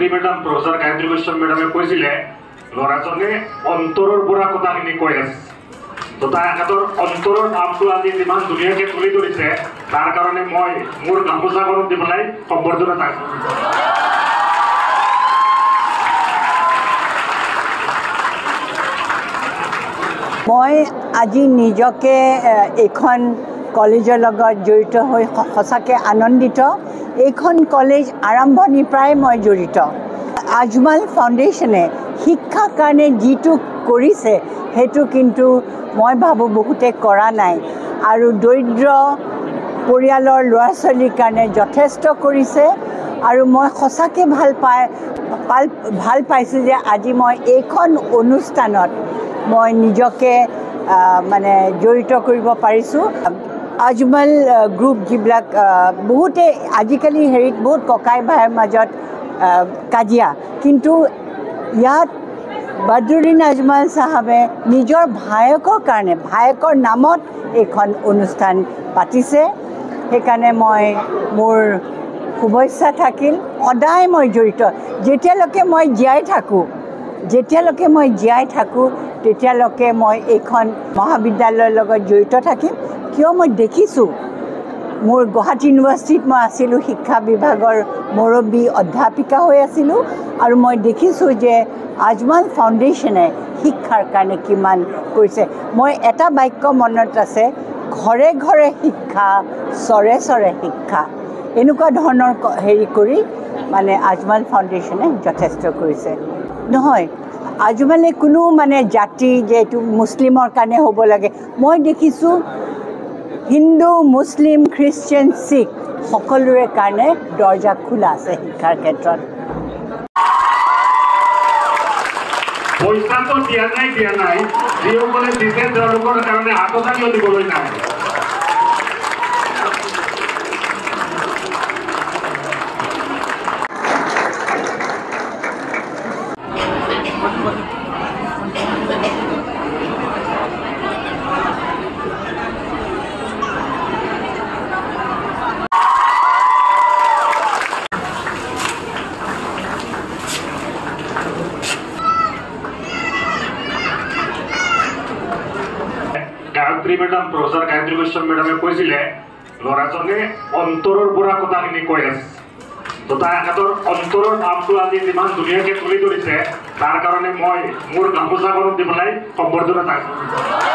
Gayatri madam professor Gayatri বৈষ্ণৱ মেডামে কৈছিলে ল'ৰাজনে অন্তৰৰ পৰা কথাখিনি কৈ আছে তো তেখেতৰ অন্তৰৰ ভাৱটো আজি যিমান ধুনীয়াকৈ তুলি ধৰিছে তাৰ কাৰণে মই মোৰ গামোচাখনত দি পেলাই সম্বৰ্ধনা পাইছোঁ। মই আজি নিজকে এখন কলেজৰ লগত জড়িত হৈ সঁচাকৈ আনন্দিত। এইখন কলেজ আৰম্ভণিৰ পৰাই মই জড়িত। আজমল ফাউণ্ডেশ্যনে শিক্ষাৰ কাৰণে যিটো কৰিছে সেইটো কিন্তু মই ভাবোঁ বহুতে কৰা নাই আৰু দৰিদ্ৰ পৰিয়ালৰ ল'ৰা ছোৱালীৰ কাৰণে যথেষ্ট কৰিছে আৰু মই সঁচাকৈ ভাল পাইছোঁ যে আজি মই এইখন অনুষ্ঠানত মই নিজকে মানে জড়িত কৰিব পাৰিছোঁ। আজমল গ্ৰুপ যিবিলাক বহুতে আজিকালি হেৰিত বহুত ককাই ভাইৰ মাজত কাজিয়া, কিন্তু ইয়াত বদৰুদ্দিন আজমল চাহাবে নিজৰ ভায়েকৰ কাৰণে ভায়েকৰ নামত এইখন অনুষ্ঠান পাতিছে। সেইকাৰণে মই মোৰ শুভেচ্ছা থাকিল। সদায় মই জড়িত, যেতিয়ালৈকে মই জীয়াই থাকোঁ তেতিয়ালৈকে মই এইখন মহাবিদ্যালয়ৰ লগত জড়িত থাকিম। কিয় মই দেখিছোঁ, মোৰ গুৱাহাটী ইউনিভাৰ্চিটিত মই আছিলোঁ, শিক্ষা বিভাগৰ মুৰব্বী অধ্যাপিকা হৈ আছিলোঁ আৰু মই দেখিছোঁ যে আজমল ফাউণ্ডেশ্যনে শিক্ষাৰ কাৰণে কিমান কৰিছে। মই এটা বাক্য মনত আছে, ঘৰে ঘৰে শিক্ষা, চৰে চৰে শিক্ষা, এনেকুৱা ধৰণৰ হেৰি কৰি মানে আজমল ফাউণ্ডেশ্যনে যথেষ্ট কৰিছে। নহয়, আজমলে কোনো মানে জাতি যে এইটো মুছলিমৰ কাৰণে হ'ব লাগে, মই দেখিছোঁ হিন্দু, মুছলিম, খ্ৰীষ্টিয়ান, শিখ সকলোৰে কাৰণে দৰ্জা খোলা আছে শিক্ষাৰ ক্ষেত্ৰত। পইচাটো দিয়া নাই, যিসকলে দিছে তেওঁলোকৰ কাৰণে হাততালিও দিবলৈ নাই। গায়ত্ৰী মেডাম প্ৰফেসৰ গায়ত্ৰী বৈষ্ণৱ মেডামে কৈছিলে ল'ৰাজনে অন্তৰৰ পৰা কথাখিনি কৈ আছে তো তেখেতৰ অন্তৰৰ ভাৱটো আজি যিমান ধুনীয়াকৈ তুলি ধৰিছে তাৰ কাৰণে মই মোৰ গামোচাখনত দি পেলাই সম্বৰ্ধনা পাইছোঁ।